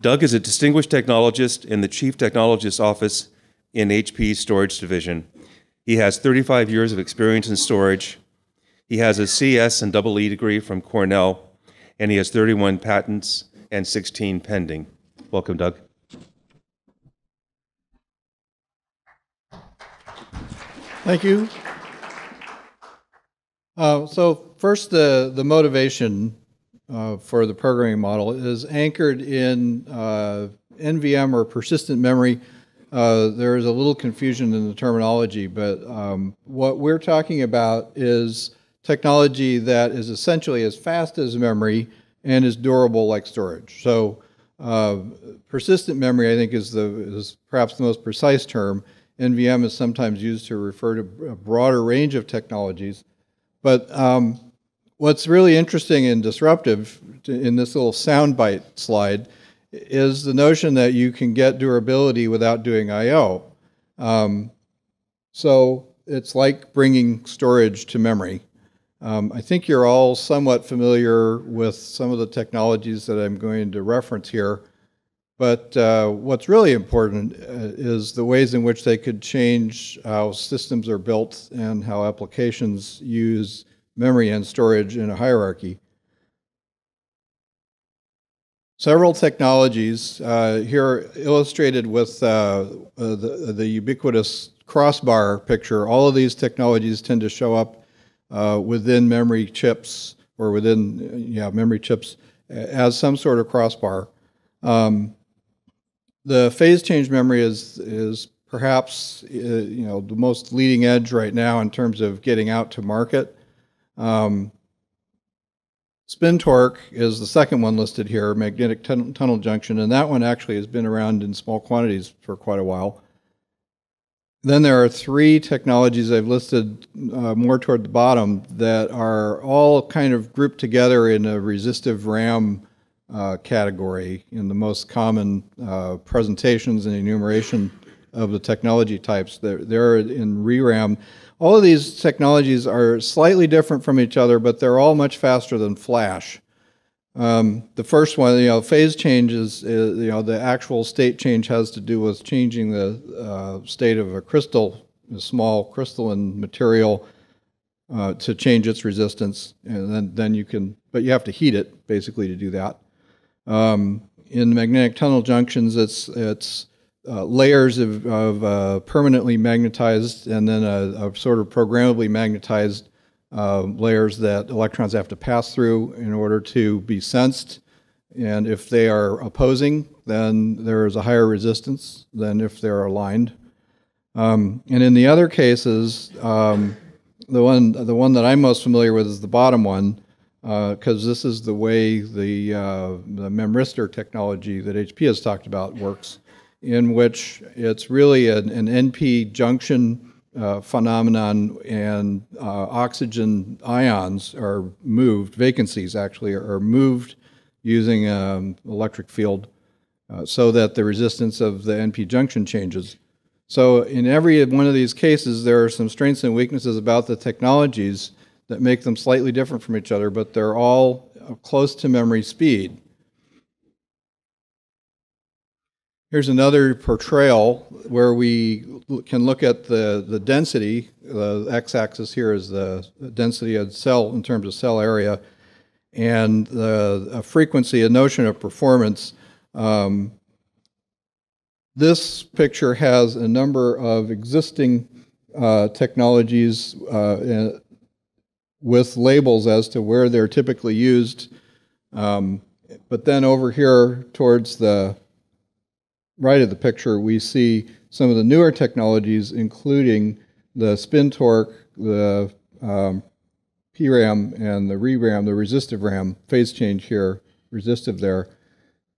Doug is a distinguished technologist in the Chief Technologist Office in HP's Storage Division. He has 35 years of experience in storage. He has a CS and EE degree from Cornell, and he has 31 patents and 16 pending. Welcome, Doug. Thank you. So first, the motivation for the programming model is anchored in NVM, or persistent memory. There is a little confusion in the terminology, but what we're talking about is technology that is essentially as fast as memory and is durable like storage. So persistent memory, I think, is perhaps the most precise term. NVM is sometimes used to refer to a broader range of technologies. But what's really interesting and disruptive in this little soundbite slide is the notion that you can get durability without doing I/O. So it's like bringing storage to memory. I think you're all somewhat familiar with some of the technologies that I'm going to reference here. But what's really important is the ways in which they could change how systems are built and how applications use memory and storage in a hierarchy. Several technologies here illustrated with the ubiquitous crossbar picture. All of these technologies tend to show up within memory chips, or within memory chips, as some sort of crossbar. The phase change memory is perhaps the most leading edge right now in terms of getting out to market. Spin torque is the second one listed here, magnetic tunnel junction, and that one actually has been around in small quantities for quite a while. Then there are three technologies I've listed more toward the bottom that are all kind of grouped together in a resistive RAM category in the most common presentations and enumeration of the technology types. They're in ReRAM. All of these technologies are slightly different from each other, but they're all much faster than flash. The first one, phase change is, the actual state change has to do with changing the state of a crystal, a small crystalline material, to change its resistance, and then you can, but you have to heat it basically to do that. In magnetic tunnel junctions, it's layers of permanently magnetized and then a sort of programmably magnetized layers that electrons have to pass through in order to be sensed. And if they are opposing, then there is a higher resistance than if they're aligned. And in the other cases, the one that I'm most familiar with is the bottom one, because this is the way the memristor technology that HP has talked about works, in which it's really an NP junction phenomenon, and oxygen ions are moved, vacancies actually are moved using electric field so that the resistance of the NP junction changes. So in every one of these cases, there are some strengths and weaknesses about the technologies that make them slightly different from each other, but they're all close to memory speed. Here's another portrayal where we can look at the density. The x-axis here is the density of cell in terms of cell area, and the frequency, a notion of performance. This picture has a number of existing technologies with labels as to where they're typically used. But then over here towards the right of the picture, we see some of the newer technologies, including the spin torque, the PRAM, and the ReRAM, the resistive RAM, phase change here, resistive there.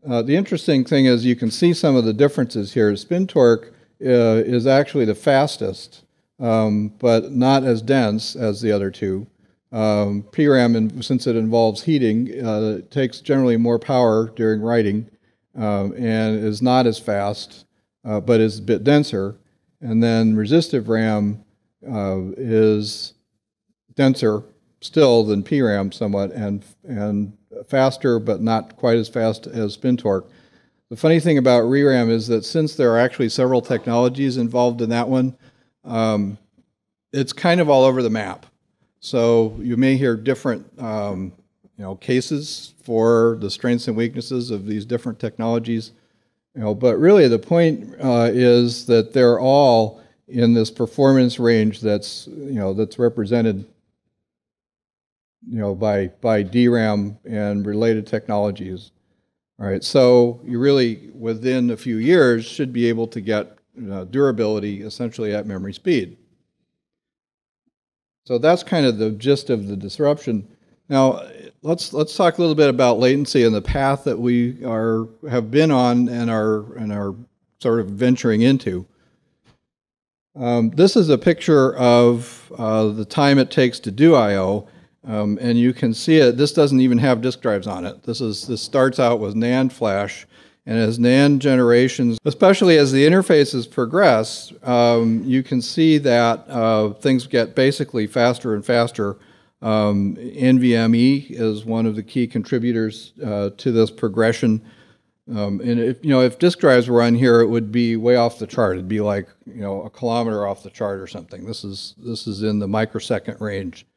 The interesting thing is you can see some of the differences here. Spin torque is actually the fastest, but not as dense as the other two. PRAM, since it involves heating, it takes generally more power during writing, and is not as fast, but is a bit denser. And then resistive RAM is denser still than PRAM somewhat, and faster, but not quite as fast as spin torque. The funny thing about ReRAM is that since there are actually several technologies involved in that one, it's kind of all over the map. So you may hear different cases for the strengths and weaknesses of these different technologies. But really the point is that they're all in this performance range that's that's represented by DRAM and related technologies. All right, so you really, within a few years, should be able to get durability essentially at memory speed. So that's kind of the gist of the disruption. Now, let's talk a little bit about latency and the path that we have been on and are sort of venturing into. This is a picture of the time it takes to do I/O. And you can see it. This doesn't even have disk drives on it. This starts out with NAND flash, and as NAND generations, especially as the interfaces progress, you can see that things get basically faster and faster. NVMe is one of the key contributors to this progression. And if disk drives were on here, it would be way off the chart. It'd be like a kilometer off the chart or something. This is in the microsecond range.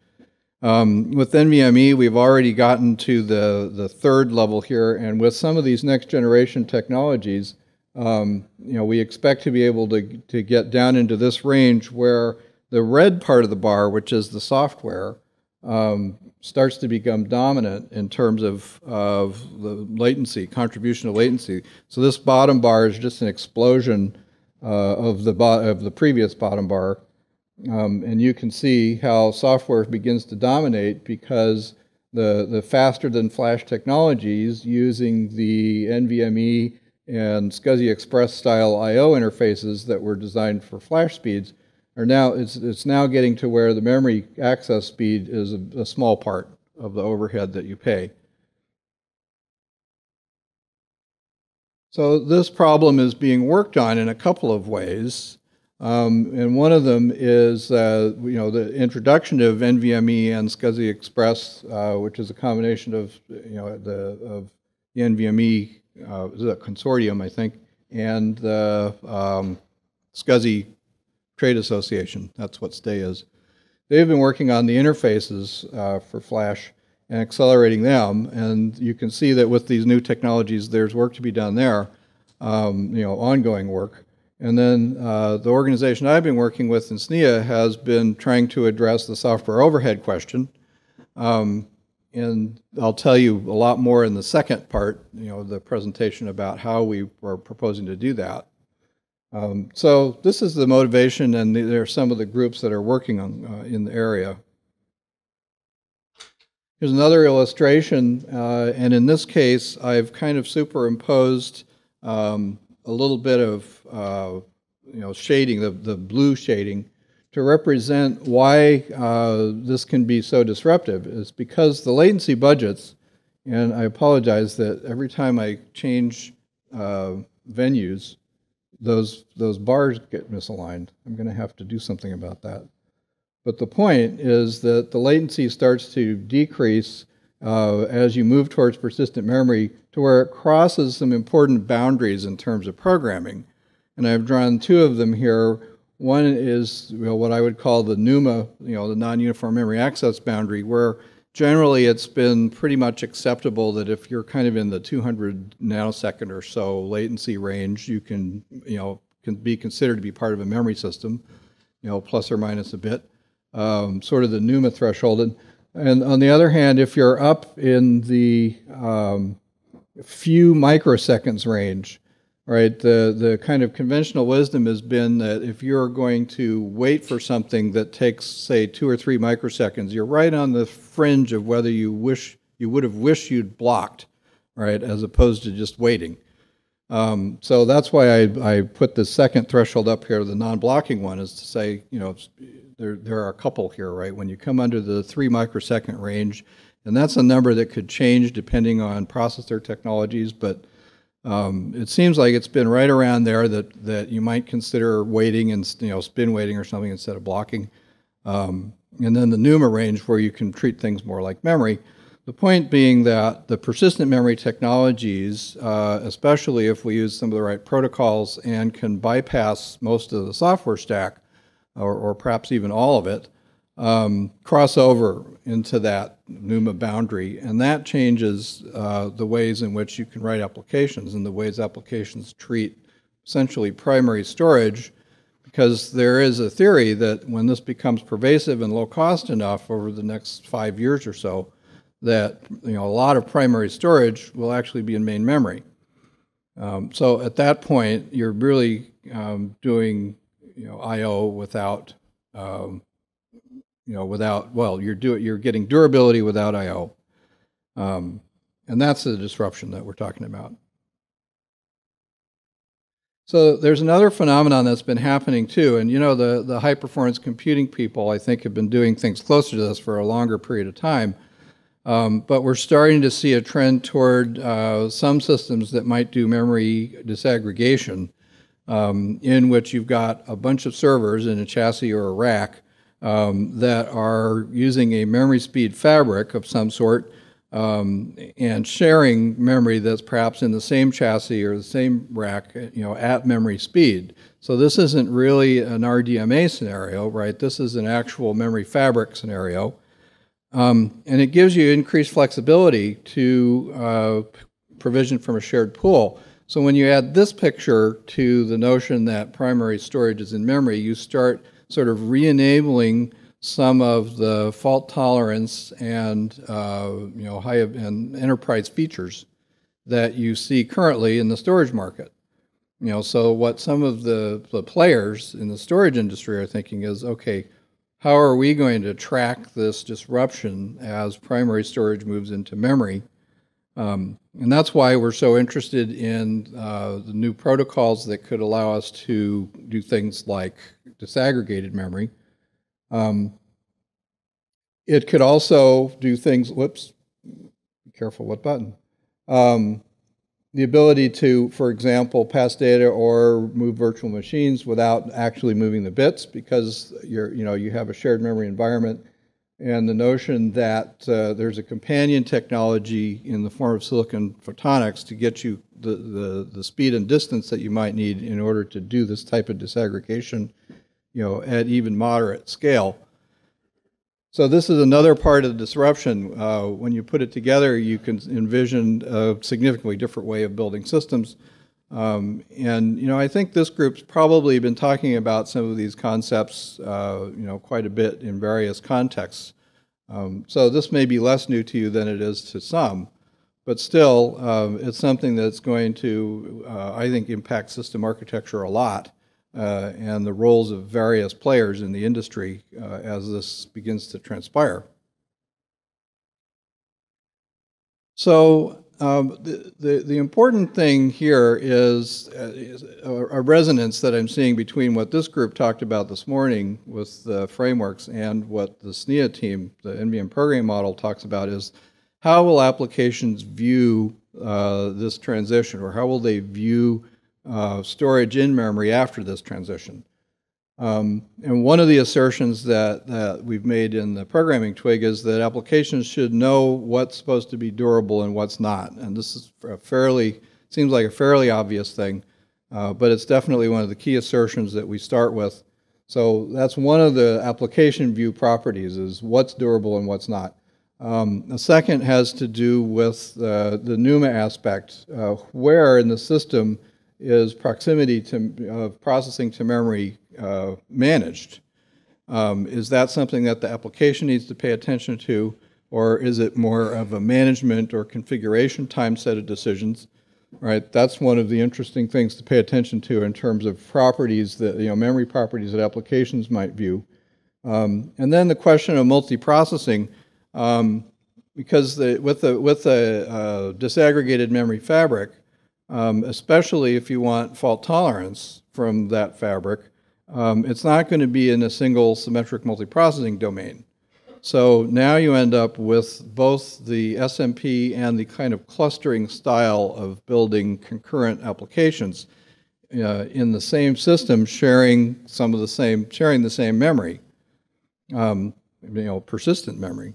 With NVMe, we've already gotten to the third level here, and with some of these next generation technologies, we expect to be able to get down into this range where the red part of the bar, which is the software, starts to become dominant in terms of the latency, contribution to latency. So this bottom bar is just an explosion of the previous bottom bar. And you can see how software begins to dominate because the faster than flash technologies using the NVMe and SCSI Express style I/O interfaces that were designed for flash speeds are now it's now getting to where the memory access speed is a small part of the overhead that you pay. So this problem is being worked on in a couple of ways. And one of them is, the introduction of NVMe and SCSI Express, which is a combination of, the NVMe consortium, I think, and the SCSI Trade Association. That's what STAY is. They've been working on the interfaces for Flash and accelerating them. And you can see that with these new technologies, there's work to be done there, ongoing work. And then the organization I've been working with in SNIA has been trying to address the software overhead question. And I'll tell you a lot more in the second part, the presentation about how we were proposing to do that. So this is the motivation, and there are some of the groups that are working on in the area. Here's another illustration, and in this case, I've kind of superimposed a little bit of shading, the blue shading, to represent why this can be so disruptive. Is because the latency budgets, and I apologize that every time I change venues, those bars get misaligned. I'm going to have to do something about that. But the point is that the latency starts to decrease as you move towards persistent memory to where it crosses some important boundaries in terms of programming. And I've drawn two of them here. One is what I would call the NUMA, the non-uniform memory access boundary, where generally it's been pretty much acceptable that if you're kind of in the 200 nanosecond or so latency range, you can be considered to be part of a memory system, plus or minus a bit, sort of the NUMA threshold. And on the other hand, if you're up in the few microseconds range, right, the kind of conventional wisdom has been that if you're going to wait for something that takes, say, 2 or 3 microseconds, you're right on the fringe of whether you would have wished you'd blocked, right, as opposed to just waiting. So that's why I put the second threshold up here, the non-blocking one, is to say, there are a couple here, right? When you come under the 3 microsecond range, and that's a number that could change depending on processor technologies, but it seems like it's been right around there that you might consider waiting and spin waiting or something instead of blocking. And then the NUMA range where you can treat things more like memory. The point being that the persistent memory technologies, especially if we use some of the right protocols and can bypass most of the software stack, or perhaps even all of it, cross over into that NUMA boundary, and that changes the ways in which you can write applications and the ways applications treat essentially primary storage, because there is a theory that when this becomes pervasive and low cost enough over the next 5 years or so, that a lot of primary storage will actually be in main memory. So at that point, you're really doing I/O without you're getting durability without I/O, and that's the disruption that we're talking about. So there's another phenomenon that's been happening too, and the high performance computing people, I think, have been doing things closer to this for a longer period of time. But we're starting to see a trend toward some systems that might do memory disaggregation, in which you've got a bunch of servers in a chassis or a rack that are using a memory speed fabric of some sort, and sharing memory that's perhaps in the same chassis or the same rack, at memory speed. So this isn't really an RDMA scenario, right? This is an actual memory fabric scenario. And it gives you increased flexibility to provision from a shared pool. So when you add this picture to the notion that primary storage is in memory, you start sort of re-enabling some of the fault tolerance and high and enterprise features that you see currently in the storage market. So what some of the players in the storage industry are thinking is, okay, how are we going to track this disruption as primary storage moves into memory? And that's why we're so interested in the new protocols that could allow us to do things like disaggregated memory. It could also do things, whoops, be careful what button. The ability to, for example, pass data or move virtual machines without actually moving the bits, because you have a shared memory environment, and the notion that there's a companion technology in the form of silicon photonics to get you the speed and distance that you might need in order to do this type of disaggregation, at even moderate scale. So this is another part of the disruption. When you put it together, you can envision a significantly different way of building systems. And I think this group's probably been talking about some of these concepts, quite a bit in various contexts. So this may be less new to you than it is to some, but still, it's something that's going to, I think, impact system architecture a lot. And the roles of various players in the industry as this begins to transpire. So the important thing here is a resonance that I'm seeing between what this group talked about this morning with the frameworks and what the SNIA team, the NVM programming model, talks about is how will applications view this transition, or how will they view storage in memory after this transition. And one of the assertions that we've made in the programming twig is that applications should know what's supposed to be durable and what's not. And this is seems like a fairly obvious thing, but it's definitely one of the key assertions that we start with. So that's one of the application view properties, is what's durable and what's not. The second has to do with the NUMA aspect, where in the system is proximity to processing to memory managed. Is that something that the application needs to pay attention to, or is it more of a management or configuration time set of decisions? Right, that's one of the interesting things to pay attention to in terms of properties that memory properties that applications might view. And then the question of multiprocessing, because with the disaggregated memory fabric, especially if you want fault tolerance from that fabric, it's not going to be in a single symmetric multiprocessing domain. So now you end up with both the SMP and the kind of clustering style of building concurrent applications in the same system, sharing the same memory, persistent memory.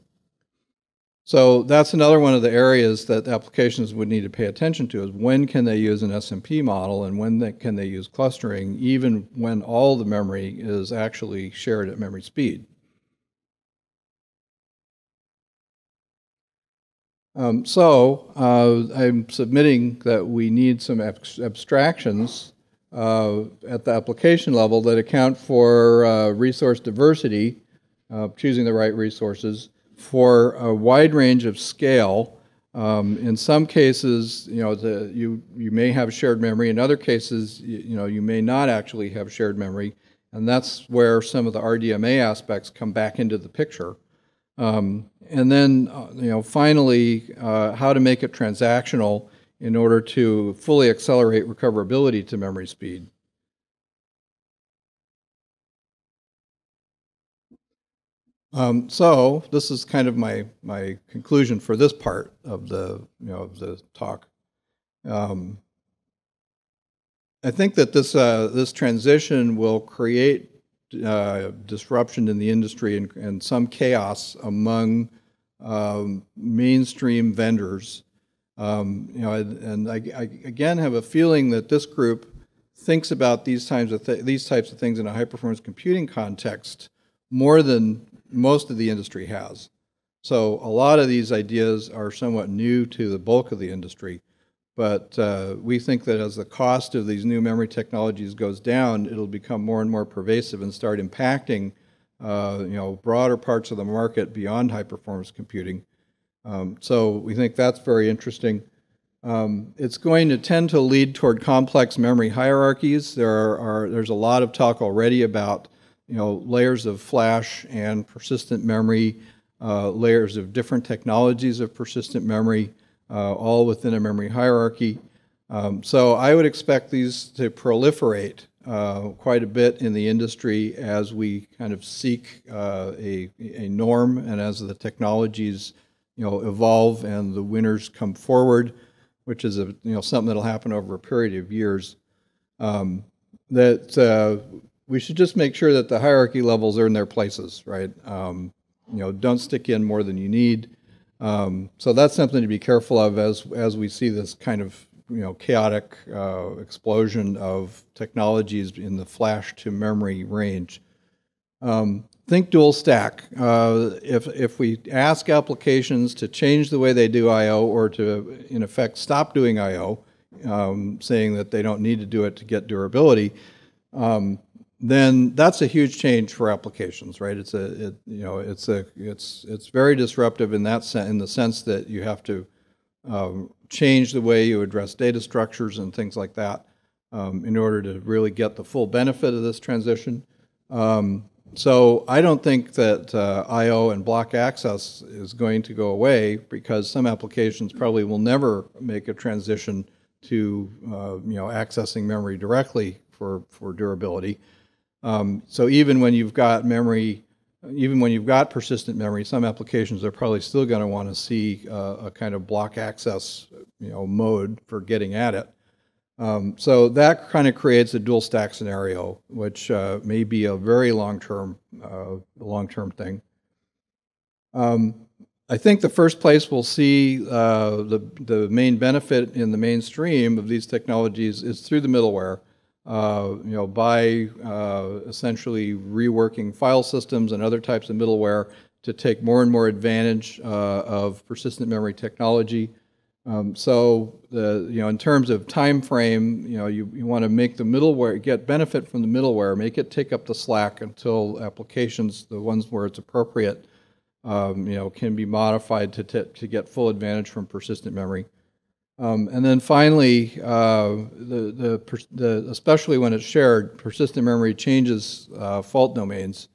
So that's another one of the areas that applications would need to pay attention to, is when can they use an SMP model and when can they use clustering, even when all the memory is actually shared at memory speed. I'm submitting that we need some abstractions at the application level that account for resource diversity, choosing the right resources, for a wide range of scale. In some cases, you may have shared memory. In other cases, you may not actually have shared memory, and that's where some of the RDMA aspects come back into the picture. And then, finally, how to make it transactional in order to fully accelerate recoverability to memory speed. So this is kind of my conclusion for this part of the talk. I think that this transition will create disruption in the industry and some chaos among mainstream vendors. And I again have a feeling that this group thinks about these types of things in a high-performance computing context more than most of the industry has. So a lot of these ideas are somewhat new to the bulk of the industry, but we think that as the cost of these new memory technologies goes down, it'll become more and more pervasive and start impacting broader parts of the market beyond high-performance computing. So we think that's very interesting. It's going to tend to lead toward complex memory hierarchies. There's a lot of talk already about layers of flash and persistent memory, layers of different technologies of persistent memory, all within a memory hierarchy. So I would expect these to proliferate quite a bit in the industry as we kind of seek a norm, and as the technologies evolve and the winners come forward, which is something that'll happen over a period of years. We should just make sure that the hierarchy levels are in their places, right? Don't stick in more than you need. So that's something to be careful of as we see this kind of chaotic explosion of technologies in the flash to memory range. Think dual stack. If we ask applications to change the way they do I/O, or to, in effect, stop doing I/O, saying that they don't need to do it to get durability, then that's a huge change for applications, right? It's very disruptive in the sense that you have to change the way you address data structures and things like that in order to really get the full benefit of this transition. So I don't think that I/O and block access is going to go away, because some applications probably will never make a transition to accessing memory directly for durability. So even when you've got memory, even when you've got persistent memory, some applications are probably still going to want to see a kind of block access mode for getting at it. So that kind of creates a dual stack scenario, which may be a very long-term thing. I think the first place we'll see the main benefit in the mainstream of these technologies is through the middleware. By essentially reworking file systems and other types of middleware to take more and more advantage of persistent memory technology. So in terms of time frame, you want to make the middleware, get benefit from the middleware, make it take up the slack until applications, the ones where it's appropriate, can be modified to get full advantage from persistent memory. And then finally, especially when it's shared, persistent memory changes fault domains.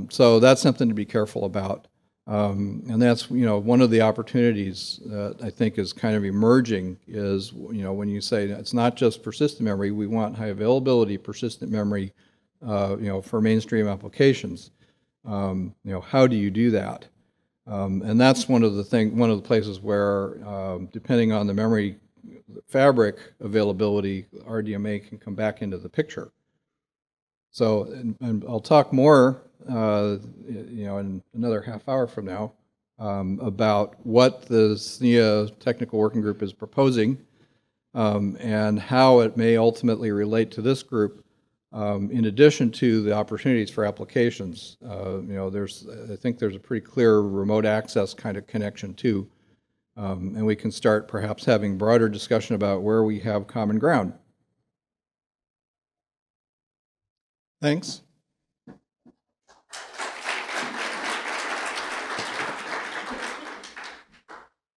So that's something to be careful about. And that's one of the opportunities that I think is kind of emerging is when you say it's not just persistent memory, we want high availability persistent memory for mainstream applications. How do you do that? And that's one of the places where, depending on the memory fabric availability, RDMA can come back into the picture. So, and I'll talk more, in another half hour from now about what the SNIA Technical Working Group is proposing and how it may ultimately relate to this group, in addition to the opportunities for applications. You know, I think there's a pretty clear remote access kind of connection too. And we can start perhaps having broader discussion about where we have common ground. Thanks.